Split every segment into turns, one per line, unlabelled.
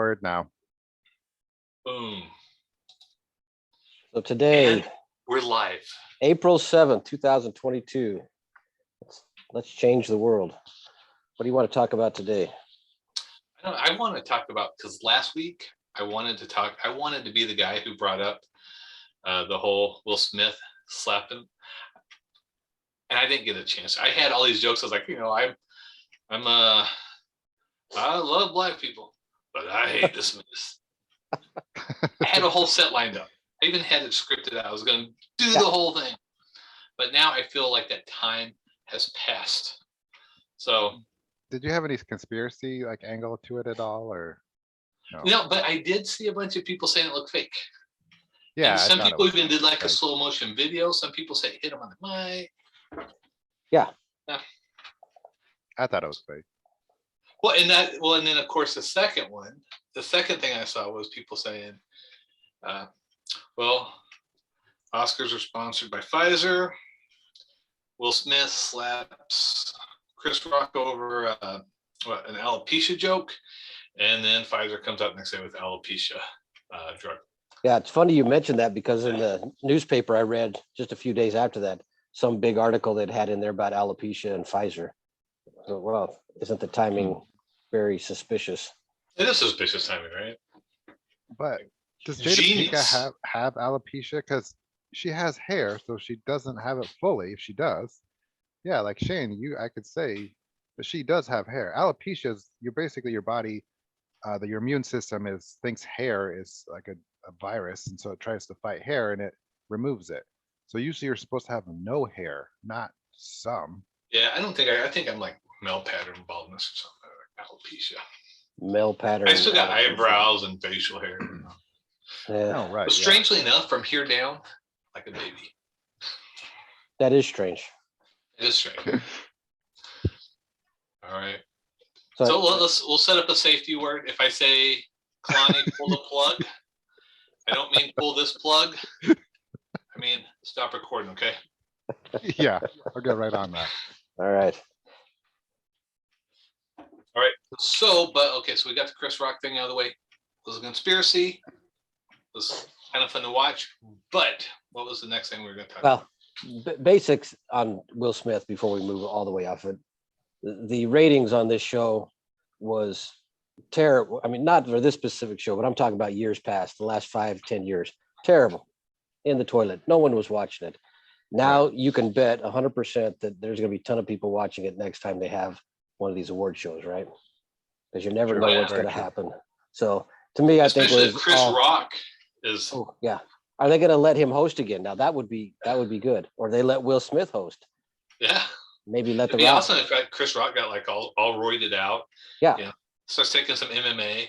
word now.
Boom.
So today,
and we're live.
April 7th, 2022. Let's change the world. What do you want to talk about today?
I want to talk about, because last week I wanted to be the guy who brought up the whole Will Smith slapping, and I didn't get a chance. I had all these jokes. I was like, I love black people, but I hate the Smiths. I had a whole set lined up. I even had it scripted out. I was going to do the whole thing, but now I feel like that time has passed. So,
did you have any conspiracy angle to it at all, or no?
No, but I did see a bunch of people saying it looked fake.
Yeah,
and some people even did a slow motion video. Some people say hit him on the mic.
Yeah.
I
thought it was fake.
Well, and then of course the second thing I saw was people saying, well, Oscars are sponsored by Pfizer. Will Smith slaps Chris Rock over an alopecia joke, and then Pfizer comes out next day with alopecia drug.
Yeah, it's funny you mentioned that, because in the newspaper I read just a few days after that, some big article they'd had in there about alopecia and Pfizer. So, well, isn't the timing very suspicious?
It is suspicious timing, right?
But does Jada Pinkett have alopecia? Because she has hair, so she doesn't have it fully. If she does, yeah, like Shane, I could say that she does have hair. Alopecia is your body, your immune system thinks hair is like a virus, and so it tries to fight hair and it removes it. So usually you're supposed to have no hair, not some.
Yeah, I think I'm like male pattern baldness or something, like alopecia.
Male pattern.
I still got eyebrows and facial hair.
Yeah.
Oh, right. But strangely enough, from here down, like a baby.
That is strange.
It is strange. All right. So we'll set up a safety word. If I say, Kalani, pull the plug, I don't mean pull this plug. I mean stop recording, okay?
Yeah, I'll get right on that. All right.
All right. So we got the Chris Rock thing out of the way. It was a conspiracy. It was kind of fun to watch. But what was the next thing we were going to talk about?
Basics on Will Smith before we move all the way off it. The ratings on this show was terrible. I mean, not for this specific show, but I'm talking about years past, the last 5-10 years. Terrible. In the toilet. No one was watching it. Now you can bet 100% that there's going to be a ton of people watching it next time they have one of these award shows, right? Because you never know what's going to happen. So to me,
especially
I think
Chris Rock is.
Oh yeah. Are they going to let him host again? Now that would be good. Or they let Will Smith host.
Yeah.
Maybe let
the Rock. Awesome if Chris Rock got all roided out.
Yeah.
Starts taking some MMA.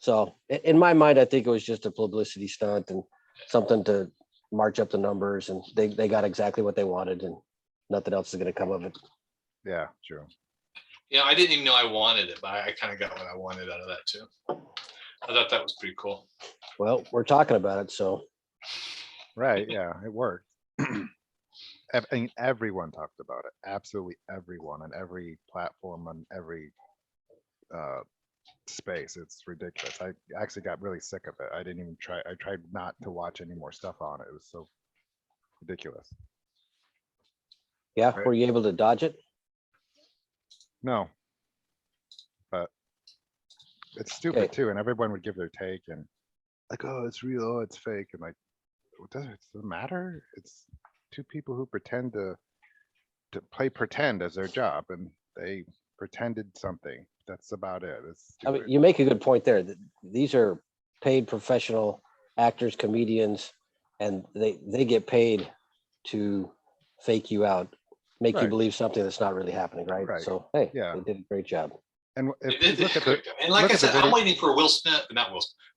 So in my mind, I think it was just a publicity stunt and something to march up the numbers, and they got exactly what they wanted, and nothing else is going to come of it. Yeah, true.
I didn't even know I wanted it, but I kind of got what I wanted out of that too. I thought that was pretty cool.
Well, we're talking about it, so.
Right, yeah, it worked. And everyone talked about it. Absolutely everyone on every platform, on every space. It's ridiculous. I actually got really sick of it. I didn't even try. I tried not to watch any more stuff on it. It was so ridiculous.
Yeah, right? Were you able to dodge it?
No, but it's stupid too. And everyone would give their take and like, oh, it's real, oh, it's fake, and like, does it matter? It's two people who pretend to play pretend as their job, and they pretended something. That's about it.
I mean, you make a good point there. These are paid professional actors, comedians, and they get paid to fake you out, make you believe something that's not really happening, right? So hey, they did a great job.
And
like I said, I'm waiting for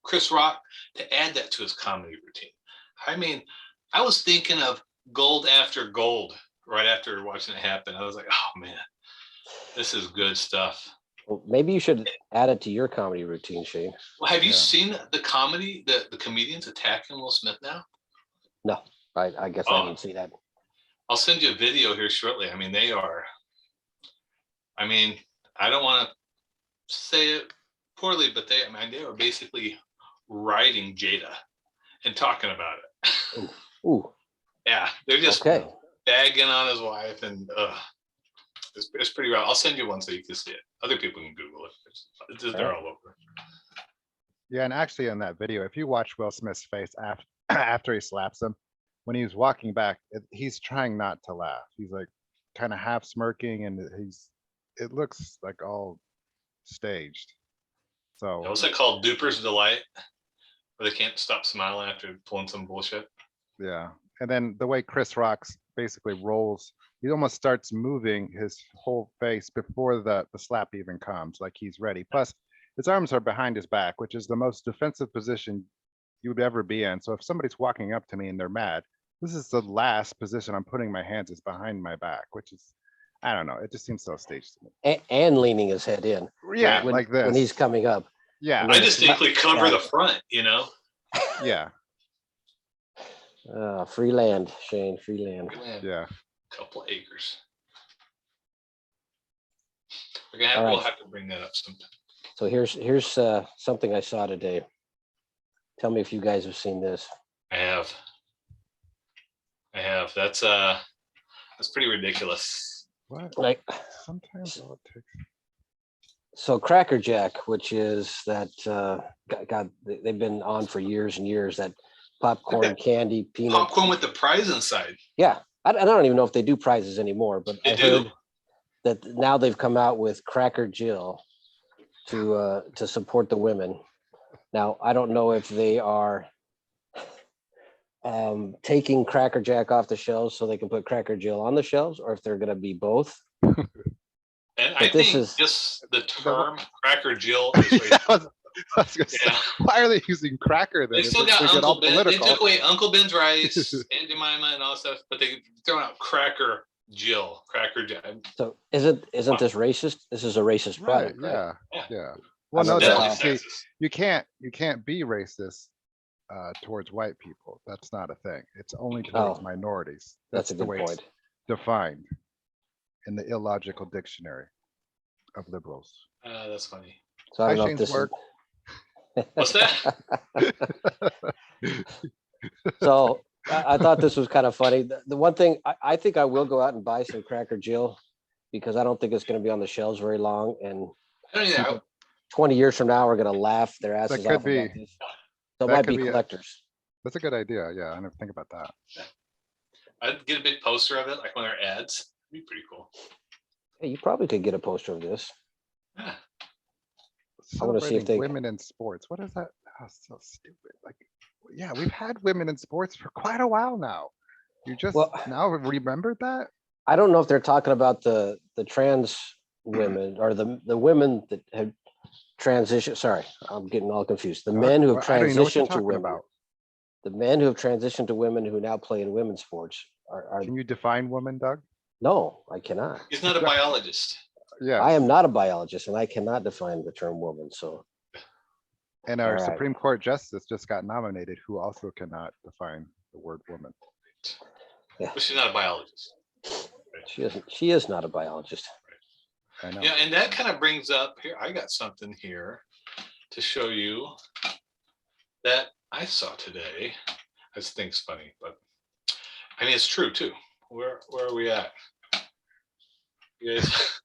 Chris Rock to add that to his comedy routine. I mean, I was thinking of Gold After Gold right after watching it happen. I was like, oh man, this is good stuff.
Well, maybe you should add it to your comedy routine, Shane.
Well, have you seen the comedians attacking Will Smith now?
No, I guess I didn't see that.
I'll send you a video here shortly. I mean, I don't want to say it, poorly, but they, I mean, they were basically riding Jada and talking about it.
Ooh,
Yeah, they're just
okay.
bagging on his wife, and it's pretty rough. I'll send you one so you can see it. Other people can Google it. They're all over.
Yeah, and actually in that video, if you watch Will Smith's face after after he slaps him, when he's walking back, he's trying not to laugh. He's like kind of half smirking, and it looks like all staged. So
What's it called? Duper's Delight, where they can't stop smiling after pulling some bullshit.
yeah, and then the way Chris Rock's basically rolls, he almost starts moving his whole face before the slap even comes, like he's ready. Plus, his arms are behind his back, which is the most defensive position you would ever be in. So if somebody's walking up to me and they're mad, this is the last position I'm putting my hands is behind my back, which is, I don't know, it just seems so staged to me.
And leaning his head in
Yeah,
When-
like this.
when he's coming up.
Yeah,
and
I
then
just
it's
distinctly cover
yeah.
the front, you know.
yeah,
Free land, Shane, free land.
yeah.
Couple acres. We'll have to bring that up sometime.
So here's something I saw today. Tell me if you guys have seen this.
I have. That's pretty ridiculous.
What?
Like,
Sometimes all it takes.
so Cracker Jack, which is that God, they've been on for years and years. That popcorn, candy, peanut.
Popcorn with the prize inside.
Yeah, I don't even know if they do prizes anymore, but
They
I
do.
heard that now they've come out with Cracker Jill to support the women. Now I don't know if they are taking Cracker Jack off the shelves so they can put Cracker Jill on the shelves, or if they're going to be both.
And I
But this
think
is-
just the term Cracker Jill is
I was gonna say,
yeah.
why are they using cracker then?
They
if
still
it's
got
gonna get all
Uncle Ben. They
political?
took away Uncle Ben's rice, Aunt Jemima, and all that stuff, but they thrown out Cracker Jill, Cracker Jill.
So isn't this racist? This is a racist
Right,
product, right?
yeah,
Yeah.
yeah. Well,
I
no,
mean,
Definitely
that, see,
sexist.
you can't be racist towards white people. That's not a thing. It's only towards
Oh,
minorities.
That's a
the
good
way it's
point.
defined in the illogical dictionary of liberals.
That's funny.
So I
Hi,
don't know if
Shane's
this
work.
What's that?
So I thought this was kind of funny. The one thing I think I will go out and buy some Cracker Jill because I don't think it's going to be on the shelves very long. And
I don't know.
20 years from now, we're going to laugh their asses
could
off about
be.
this. So it
That
might
could
be
be
collectors.
That's a good idea. Yeah, I never think about that.
I'd get a big poster of it, like one of their ads. It'd be pretty cool.
Hey, you probably could get a poster of this.
Yeah.
I wanna see if
Celebrating
they-
women in sports. What is that? Oh, so stupid. Like, yeah, we've had women in sports for quite a while now. You just
Well-
now remembered that?
I don't know if they're talking about the trans women or the women that have transitioned. Sorry, I'm getting all confused. The men who have
I don't even know what you're
transitioned to
talking
women.
about.
The men who have transitioned to women who now play in women's sports are
Can you define woman, Doug?
no, I cannot.
He's not a biologist.
Yeah.
I am not a biologist and I cannot define the term woman. So
And our
All right.
Supreme Court justice just got nominated, who also cannot define the word woman.
But she's not a biologist.
she is not a biologist.
I know.
Yeah, and that kind of brings up here. I got something here to show you that I saw today. I just think it's funny, but I mean it's true too. Where are we at? You guys,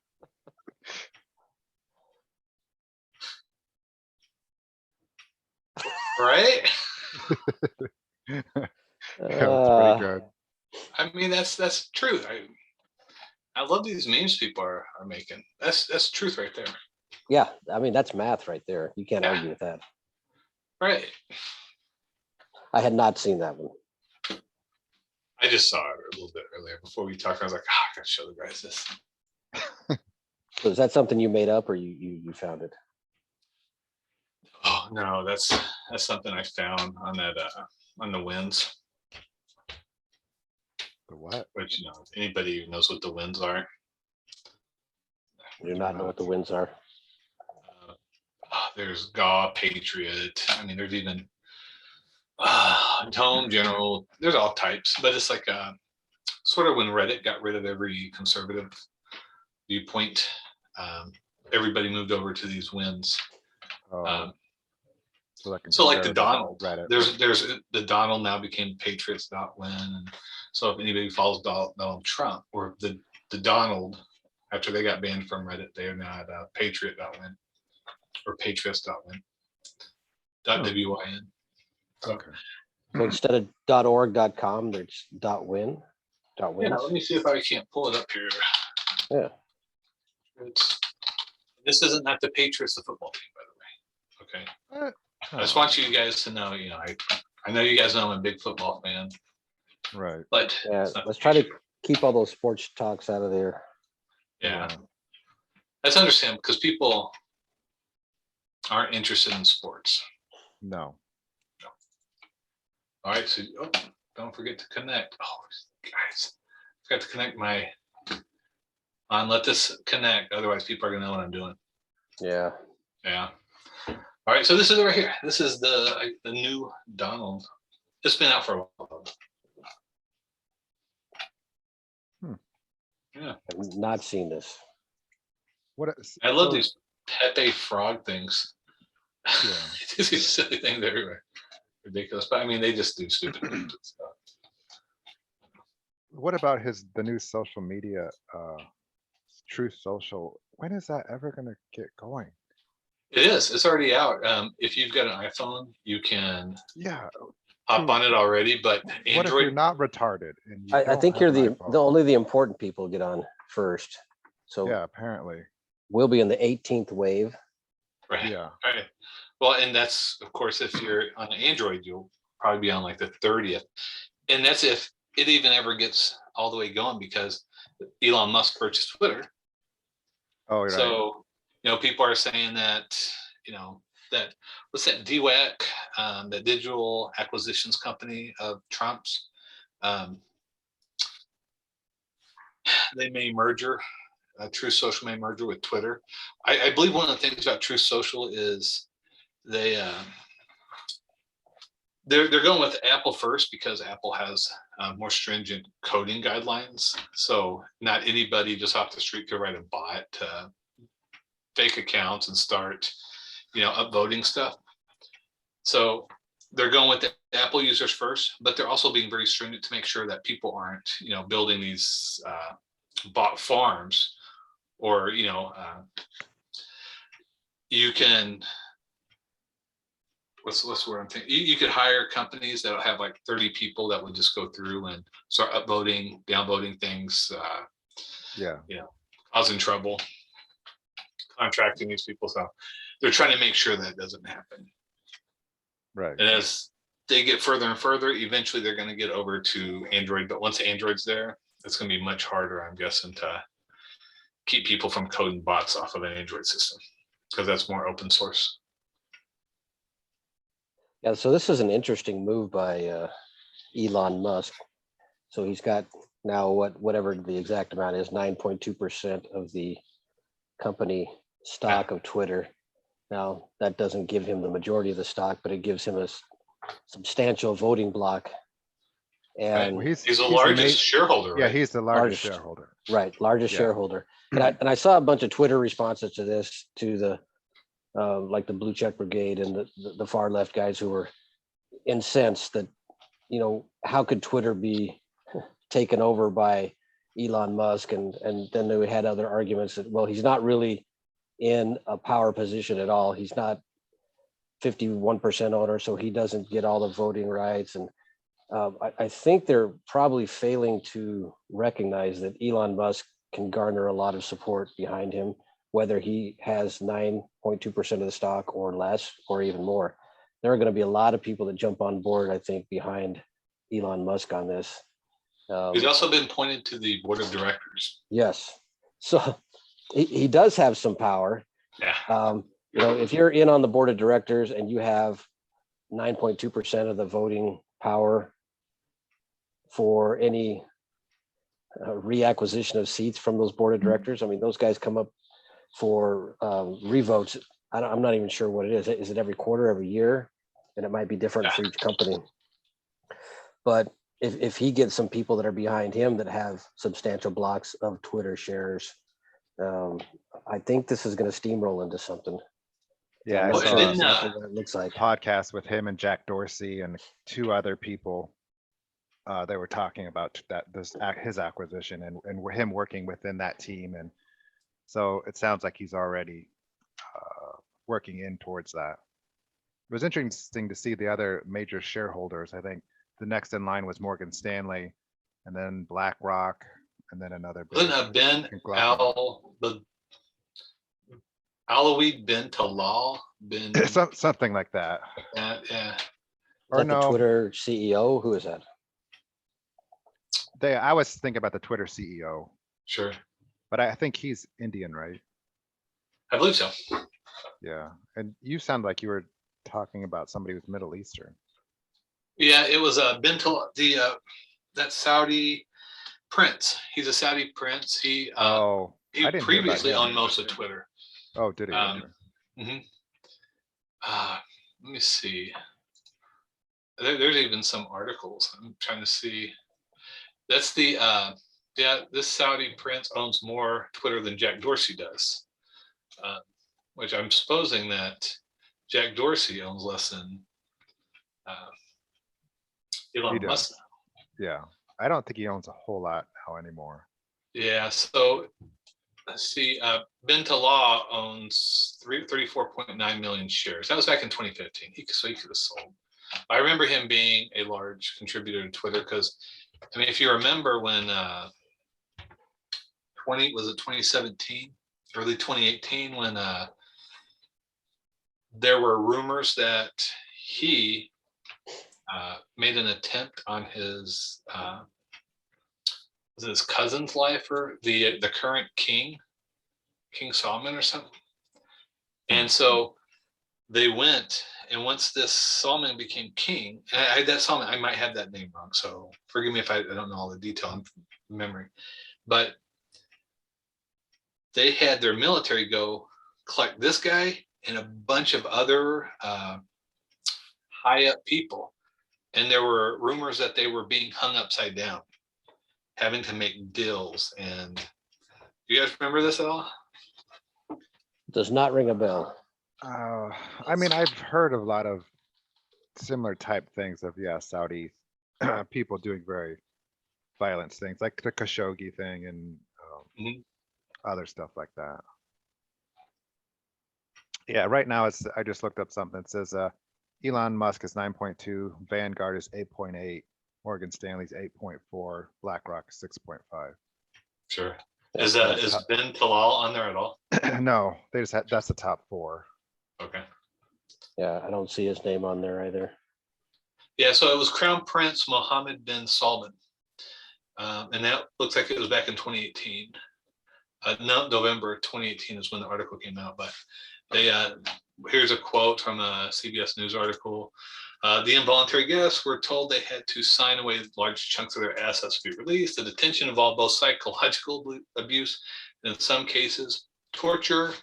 right?
Yeah, that's
Uh,
pretty good.
I mean that's true. I love these memes people are making. That's truth right there.
yeah, I mean that's math right there. You can't
Yeah.
argue with that.
Right.
I had not seen that one.
I just saw it a little bit earlier before we talked. I was like, I gotta show the guys this.
So is that something you made up or you found it?
Oh no, that's something I found on that on the winds.
The what?
Which if anybody who knows what the winds are.
I do not know what the winds are.
There's Gaw, Patriot. I mean, there's even Tone, General. There's all types, but it's like sort of when Reddit got rid of every conservative viewpoint, everybody moved over to these winds.
Oh, so like
So like the
compare
Donald,
Reddit.
there's the Donald now became Patriots.win. And so if anybody follows Donald Trump or the Donald, after they got banned from Reddit, they are now at Patriot.win or Patriots.win. .win. So,
Okay.
So instead of .org.com, there's .win.
yeah,
.wins.
let me see if I can't pull it up here.
Yeah.
This isn't not the Patriots, the football team, by the way. Okay. I just want you guys to know, I know you guys know I'm a big football fan,
Right.
but
Yeah,
it's not
let's
the
try to
Patriots.
keep all those sports talks out of there.
Yeah, that's understandable because people aren't interested in sports.
No.
All right, so don't forget to connect. Oh, guys, forgot to connect my let this connect. Otherwise, people are gonna know what I'm doing.
Yeah.
Yeah. All right, so this is right here. This is the new Donald. It's been out for a while. Yeah,
I've not seen this.
What?
I love
so-
these Pepe frog things.
Yeah.
These silly things everywhere. Ridiculous, but I mean, they just do stupid things and stuff.
What about the new social media, Truth Social? When is that ever gonna get going?
It is. It's already out. If you've got an iPhone, you can
Yeah.
hop on it already. But
What if you're
Android,
not retarded and you
I
don't
think
have
you're
an
the
iPhone?
only the important people get on first. So
Yeah, apparently.
we'll be in the 18th wave.
right?
Yeah.
Right. Well, and that's of course if you're on Android, you'll probably be on like the 30th, and that's if it even ever gets all the way going because Elon Musk purchased Twitter.
Oh, right.
So, people are saying that, that what's that DWAC, the digital acquisitions company of Trump's, they may merger, Truth Social may merger with Twitter. I believe one of the things about Truth Social is they're going with Apple first because Apple has more stringent coding guidelines. So not anybody just off the street could write a bot, fake accounts and start, upvoting stuff. So they're going with the Apple users first, but they're also being very stringent to make sure that people aren't, building these bot farms or, you can, what's the word I'm thinking? You could hire companies that'll have like 30 people that would just go through and start upvoting, downvoting things,
Yeah.
causing trouble, contracting these people. So they're trying to make sure that doesn't happen.
Right.
And as they get further and further, eventually they're going to get over to Android. But once Android's there, it's going to be much harder, I'm guessing, to keep people from coding bots off of an Android system because that's more open source.
Yeah, so this is an interesting move by Elon Musk. So he's got now whatever the exact amount is, 9.2% of the company stock of Twitter. Now that doesn't give him the majority of the stock, but it gives him a substantial voting block. And
Well,
He's the largest shareholder,
Yeah,
right?
he's the largest
Largest.
shareholder.
right, largest
Yeah.
shareholder. And I saw a bunch of Twitter responses to this, to the like the Blue Check Brigade and the far left guys who were incensed that, how could Twitter be taken over by Elon Musk? And then we had other arguments that, well, he's not really in a power position at all. He's not 51% owner, so he doesn't get all the voting rights. And I think they're probably failing to recognize that Elon Musk can garner a lot of support behind him, whether he has 9.2% of the stock or less, or even more. There are going to be a lot of people that jump on board, I think, behind Elon Musk on this.
He's also been appointed to the board of directors.
Yes. So he does have some power.
Yeah.
If you're in on the board of directors and you have 9.2% of the voting power for any reacquisition of seats from those board of directors, I mean, those guys come up for revotes. I'm not even sure what it is. Is it every quarter, every year? And it might be different for each company. But if he gets some people that are behind him that have substantial blocks of Twitter shares, I think this is going to steamroll into something.
Yeah,
I'm
I
Well,
not
and
sure
saw
then,
exactly what it looks like.
podcast with him and Jack Dorsey and two other people. They were talking about his acquisition and him working within that team, and so it sounds like he's already working in towards that. It was interesting to see the other major shareholders. I think the next in line was Morgan Stanley, and then BlackRock, and then another big
wasn't Ben
conglomerate.
Alawi bin Talal bin
Something like that.
yeah.
Is
Or
that the
no,
Twitter CEO? Who is that?
I was thinking about the Twitter CEO,
Sure.
but I think he's Indian, right?
I believe so.
Yeah. And you sound like you were talking about somebody who's Middle Eastern.
Yeah, it was bin Talal, that Saudi prince. He's a Saudi prince. He
Oh, I didn't hear about
previously
him.
owned most of Twitter.
Oh, did he?
Um,
Okay.
mhm. Let me see. There's even some articles. I'm trying to see. That's this Saudi prince owns more Twitter than Jack Dorsey does, which I'm supposing that Jack Dorsey owns less than
He
Elon
does.
Musk.
Yeah. I don't think he owns a whole lot now anymore.
Yeah, so let's see. Ben Talal owns 34.9 million shares. That was back in 2015. So he could have sold. I remember him being a large contributor to Twitter because, I mean, if you remember when 2017, early 2018, when there were rumors that he made an attempt on his was it his cousin's life or the current King Solomon or something. And so they went, and once this Solomon became king, and I that Solomon, I might have that name wrong, so forgive me if I don't know all the detail in memory, but they had their military go collect this guy and a bunch of other high up people, and there were rumors that they were being hung upside down, having to make deals. And do you guys remember this at all?
Does not ring a bell.
I mean, I've heard of a lot of similar type things of, yeah, Saudi people doing very violent things like the Khashoggi thing and
Mhm.
other stuff like that. Yeah, right now I just looked up something. It says Elon Musk is 9.2, Vanguard is 8.8, Morgan Stanley's 8.4, BlackRock is 6.5.
Sure.
That's
Is Ben Talal on there at all?
No, they just that's the top four.
Okay.
Yeah, I don't see his name on there either.
Yeah, so it was Crown Prince Mohammed bin Salman. And that looks like it was back in 2018. No, November 2018 is when the article came out. But they here's a quote from a CBS News article. The involuntary guests were told they had to sign away large chunks of their assets to be released. The detention involved both psychological abuse and in some cases torture.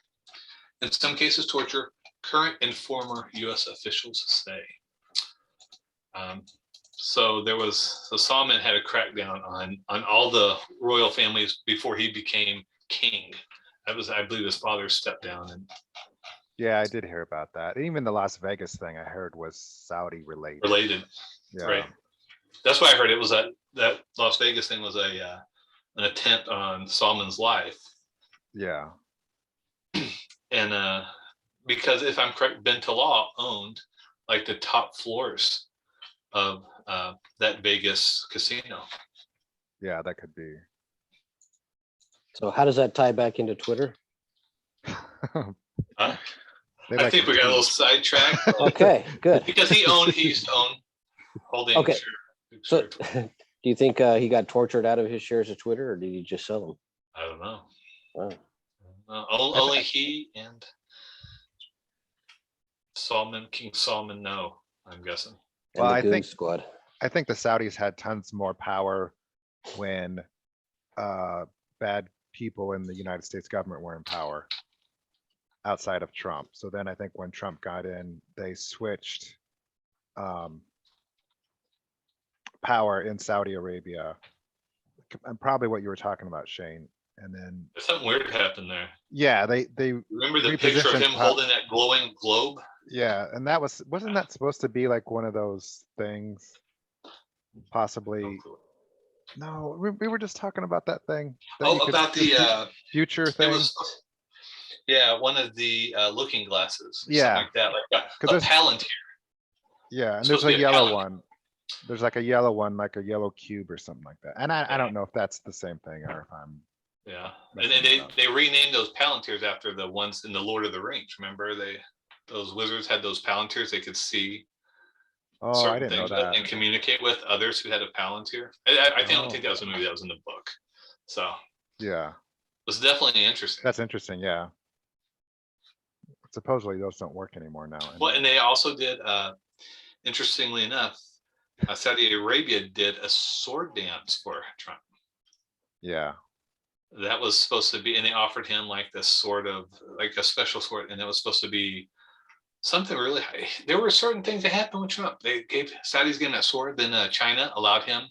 Current and former U.S. officials say. So Salman had a crackdown on all the royal families before he became king. I believe his father stepped down. And
Yeah, I did hear about that. Even the Las Vegas thing I heard was Saudi related. Yeah.
Right. That's why I heard it was that Las Vegas thing was an attempt on Salman's life.
Yeah.
And because if I'm correct, Ben Talal owned like the top floors of that Vegas casino.
Yeah, that could be.
So how does that tie back into Twitter?
Huh?
They
I
like
think
to
we got a little
tweet.
sidetracked.
Okay, good.
Because he used to own holding.
Okay. So
Sure.
do you think he got tortured out of his shares of Twitter, or did he just sell them?
I don't know.
Wow.
Only he and King Solomon know, I'm guessing.
And
Well,
the
I
Goon
think-
Squad.
I think the Saudis had tons more power when bad people in the United States government were in power outside of Trump. So then I think when Trump got in, they switched power in Saudi Arabia. And probably what you were talking about, Shane, and then,
Something weird happened there.
yeah, they
Remember the picture of
repositioned
him holding that glowing globe?
yeah, and that wasn't that supposed to be like one of those things? Possibly, no, we were just talking about that thing. That you
Oh,
could
about
do
the,
future
it
thing.
was, yeah, one of the looking glasses, or
Yeah.
something like that, like
'Cause
a
there's-
Palantir.
Yeah, and
It's
there's
supposed
a
to be a
yellow
Palantir.
one. There's like a yellow one, like a yellow cube or something like that. And I don't know if that's the same thing or if I'm,
Yeah,
messing
and then
that up.
they renamed those Palantirs after the ones in the Lord of the Rings. Remember those wizards had those Palantirs they could see
oh, I
certain
didn't know
things with
that.
and communicate with others who had a Palantir. I don't think that was a movie, that was in the book. So
Yeah,
it was definitely interesting.
that's interesting, yeah. Supposedly those don't work anymore now.
Well, and
anyway.
they also did, interestingly enough, Saudi Arabia did a sword dance for Trump.
Yeah,
That was supposed to be, and they offered him like this sort of like a special sword, and it was supposed to be something really high. There were certain things that happened with Trump. They gave Saudis gave him that sword, then China allowed him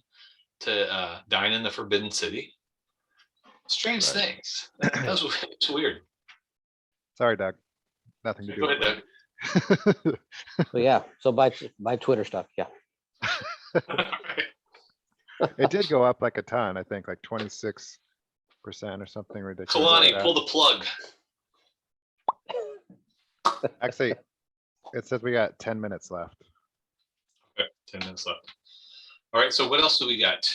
to dine in the Forbidden City. Strange
Right.
things. It's weird.
sorry, Doug. Nothing to do
Go ahead,
with
Doug.
So yeah, so buy Twitter stuff. Yeah.
It did go up like a ton, I think like 26% or something ridiculous. like
Kalani,
that.
pull the plug.
Actually, it says we got 10 minutes left.
Okay, 10 minutes left. All right, so what else do we got?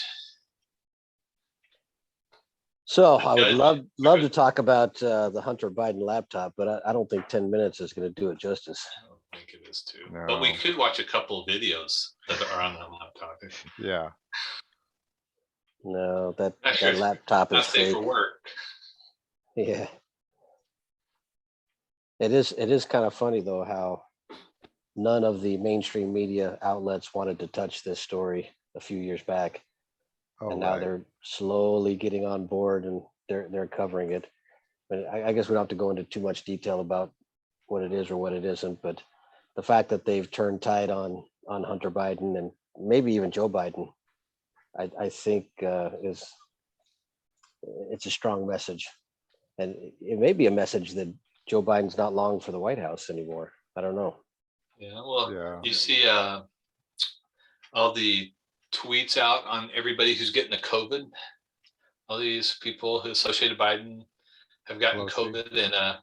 So I would
Good.
love to talk about the Hunter Biden laptop, but I don't think 10 minutes is going to do it justice.
I don't think it is too. But we
No.
could watch a couple of videos that are on that laptop.
Yeah,
No, that
Actually,
laptop
Not
is
safe
fake.
for work.
Yeah. It is kind of funny though how none of the mainstream media outlets wanted to touch this story a few years back.
oh,
And now
right.
they're slowly getting on board and they're covering it. But I guess we don't have to go into too much detail about what it is or what it isn't, but the fact that they've turned tide on Hunter Biden and maybe even Joe Biden, I think it's a strong message. And it may be a message that Joe Biden's not long for the White House anymore. I don't know.
Yeah, well,
Yeah.
you see all the tweets out on everybody who's getting the COVID. All these people who associated Biden have gotten
Pelosi.
COVID, and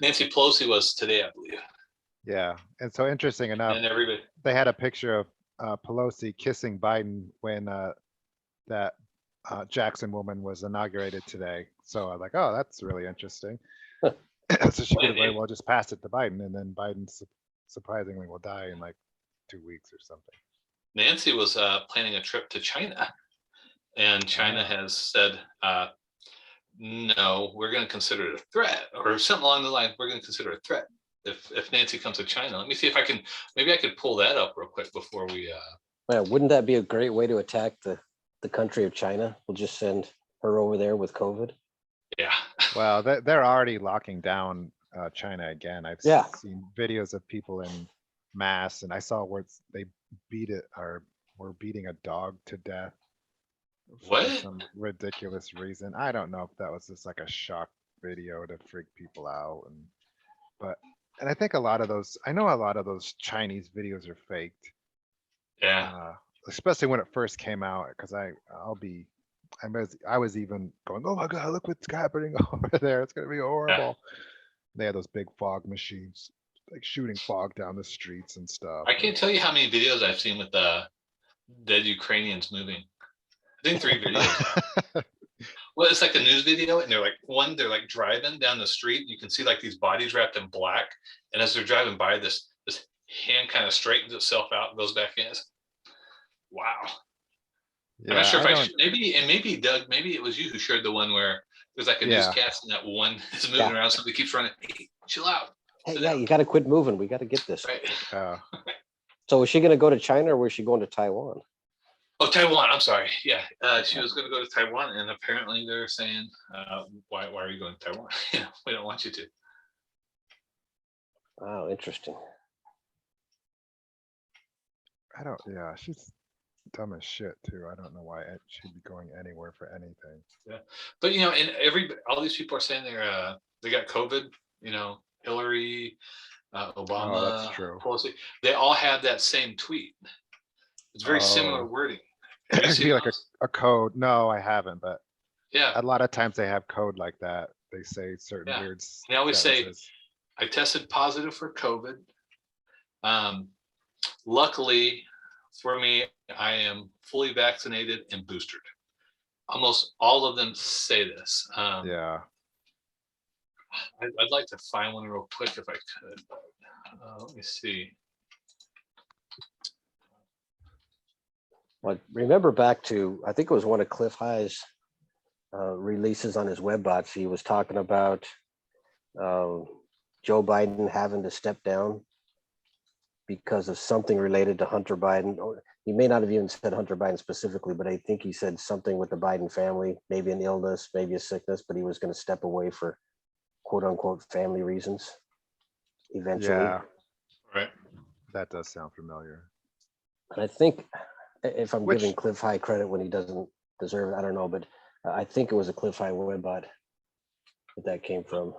Nancy Pelosi was today, I believe.
Yeah, and so interesting enough,
And everybody,
they had a picture of Pelosi kissing Biden when that Jackson woman was inaugurated today. So I was like, oh, that's really interesting. So she could have very well just passed it to Biden, and then Biden surprisingly will die in like 2 weeks or something.
Nancy was planning a trip to China, and China has said, no, we're going to consider it a threat, or something along the line. We're going to consider it a threat if Nancy comes to China. Let me see if I can. Maybe I could pull that up real quick before we.
Man, wouldn't that be a great way to attack the country of China? We'll just send her over there with COVID.
Yeah.
Well, they're already locking down China again. I've
Yeah.
seen videos of people in mass, and I saw where they beat it or were beating a dog to death.
What?
For some ridiculous reason. I don't know if that was just like a shock video to freak people out, and I think a lot of those, I know a lot of those Chinese videos are faked.
Yeah.
Especially when it first came out, because I was even going, oh my god, look what's happening over there, it's gonna be horrible. They had those big fog machines like shooting fog down the streets and stuff.
I can't tell you how many videos I've seen with the dead Ukrainians moving. I think 3 videos. Well, it's like a news video, and they're like driving down the street. You can see like these bodies wrapped in black, and as they're driving by, this hand kind of straightens itself out and goes back in. Wow.
Yeah,
I'm not sure if
don't-
maybe Doug, maybe it was you who shared the one where there's like a
Yeah.
newscast and that one is moving around. Somebody keeps running. Hey, chill out.
Hey,
Sit
yeah,
down.
you got to quit moving. We got to get this.
Right.
So is she going to go to China or was she going to Taiwan?
Oh, Taiwan. I'm sorry. Yeah, she was going to go to Taiwan, and apparently they're saying, "Why are you going to Taiwan? We don't want you to."
Oh, interesting.
yeah, she's dumb as shit too. I don't know why it should be going anywhere for anything.
But and all these people are saying they got COVID. Hillary,
Oh,
Obama,
that's true.
Pelosi, they all have that same tweet. It's very similar
Oh.
wording. Have you
It'd
seen
be like
those?
a code. No, I haven't, but
Yeah,
a lot of times they have code like that. They say certain
Yeah.
weird
They always say,
sentences.
I tested positive for COVID. Luckily for me, I am fully vaccinated and boosted. Almost all of them say this.
Yeah.
I'd like to find one real quick if I could. Let me see.
But remember back to, I think it was one of Cliff High's releases on his webbots. He was talking about Joe Biden having to step down because of something related to Hunter Biden. Or he may not have even said Hunter Biden specifically, but I think he said something with the Biden family, maybe an illness, maybe a sickness, but he was going to step away for quote unquote family reasons eventually.
Yeah,
Right.
that does sound familiar.
And I think if I'm
Which-
giving Cliff High credit when he doesn't deserve it, I don't know, but I think it was a Cliff High webbot that came from.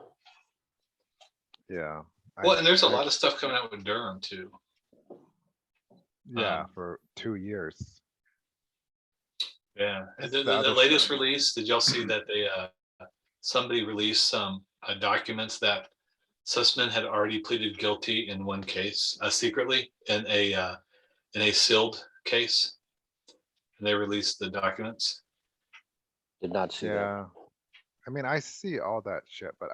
Yeah.
Well, and there's a lot of stuff coming out with Durham too.
Yeah, for 2 years.
Yeah, and
That's
then
the
the
other
latest
side.
release, did y'all see that they somebody released some documents that Sussman had already pleaded guilty in one case secretly in a sealed case, and they released the documents.
Did not see that.
Yeah. I mean, I see all that shit, but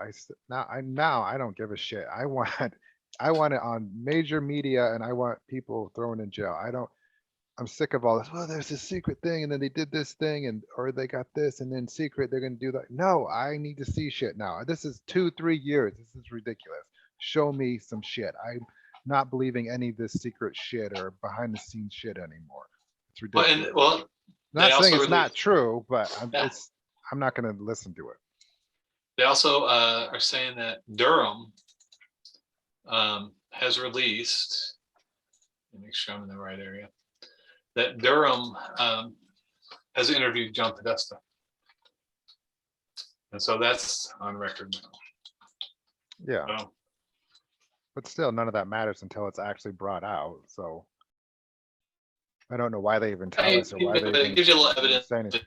now I don't give a shit. I want it on major media, and I want people thrown in jail. I'm sick of all this. Well, there's this secret thing, and then they did this thing, or they got this, and then secret they're gonna do that. No, I need to see shit now. This is 2-3 years. This is ridiculous. Show me some shit. I'm not believing any of this secret shit or behind the scenes shit anymore. It's ridiculous.
They
Not saying
also
it's not
released-
true, but
Yeah.
I'm not gonna listen to it.
They also are saying that Durham has released. Let me make sure I'm in the right area. That Durham has interviewed John Podesta, and so that's on record now.
Yeah,
So,
but still, none of that matters until it's actually brought out. So I don't know why they even tell us or why they
but it
even
gives you a little evidence.
say anything.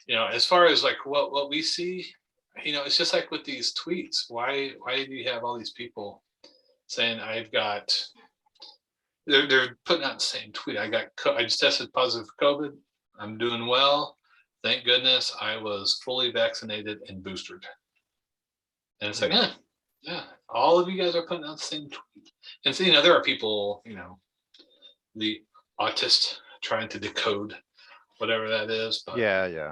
As far as like what we see, it's just like with these tweets. Why do you have all these people saying they're putting out the same tweet. I just tested positive for COVID. I'm doing well. Thank goodness I was fully vaccinated and boosted. And it's like, yeah, all of you guys are putting out the same tweet. And so, there are people, the autist trying to decode whatever that is. But
Yeah.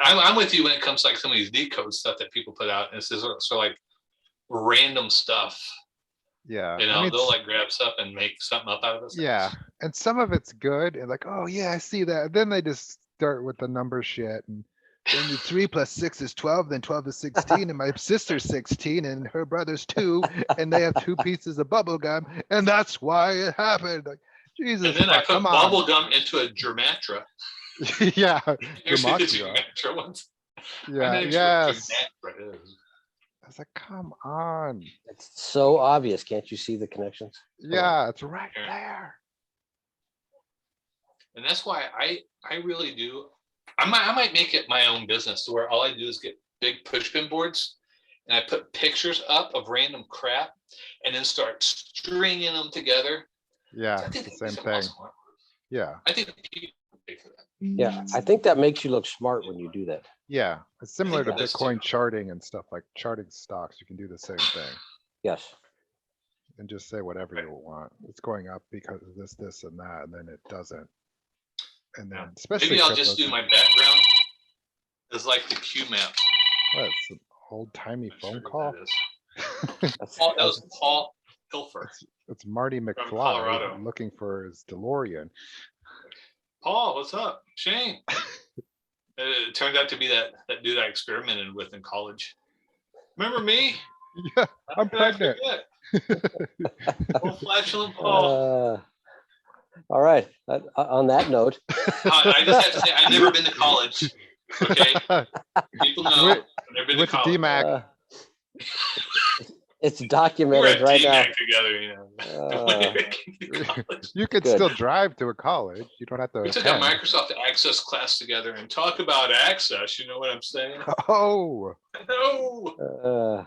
I'm with you when it comes to like some of these decode stuff that people put out. And it's just sort of like random stuff.
Yeah.
I mean, they'll like grab stuff and make something up out of it.
Yeah. And some of it's good and like, oh yeah, I see that. Then they just start with the number shit and then the 3 + 6 is 12, then 12 is 16, and my sister's 16 and her brother's 2, and they have 2 pieces of bubble gum, and that's why it happened. Like, Jesus,
And then I put
come
bubble
on.
gum into a Germatra.
Yeah.
Here's the
Gematria.
Germatra ones.
Yeah.
I'm not even sure what
Yes.
Germatra is.
I was like, come on.
It's so obvious. Can't you see the connections? Come on.
Yeah, it's right
Yeah.
there.
And that's why I really do. I might make it my own business to where all I do is get big pushpin boards and I put pictures up of random crap and then start stringing them together.
Yeah,
I think
the
that'd be
same
some
thing.
awesome work.
Yeah.
I think people would pay for that.
Yeah, I think that makes you look smart when you do that.
Yeah. It's similar to
that is
Bitcoin
too.
charting and stuff like charting stocks. You can do the same thing
Yes.
and just say whatever
Right.
you want. It's going up because of this, and that, and then it doesn't. And then
Yeah.
especially
Maybe I'll just
cryptos-
do my background as like the Q map.
What, it's an old timey
Not sure
phone
who
call.
that is.
That's,
That was Paul Hilfer.
It's Marty McFly
Colorado.
looking for his DeLorean.
Paul, what's up? Shane. It turned out to be that dude I experimented with in college. Remember me?
Yeah, I'm
How could I
pregnant.
forget? Old flatulent Paul.
All right, on that note.
I just have to say, I've never been to college. Okay, people know.
Wait,
I've never been to
went to
college.
DMAC.
uh, It's
We were
documented
at
right now.
DMAC together, you know.
You could
Good.
still drive to a college. You don't have to.
We took a
attend.
Microsoft Access class together and talk about access. You know what I'm saying?
Oh,
No.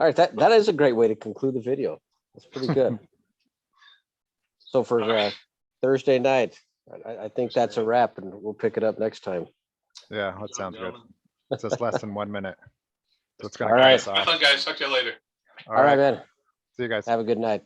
All right, that is a great way to conclude the video. That's pretty good. So for
All right.
Thursday night, I think that's a wrap, and we'll pick it up next time.
yeah, that sounds good. It's just less than 1 minute. So it's gonna
All
cut
right.
us
Have
off.
fun, guys. Talk to you later.
All right, man.
See you guys.
Have a good night.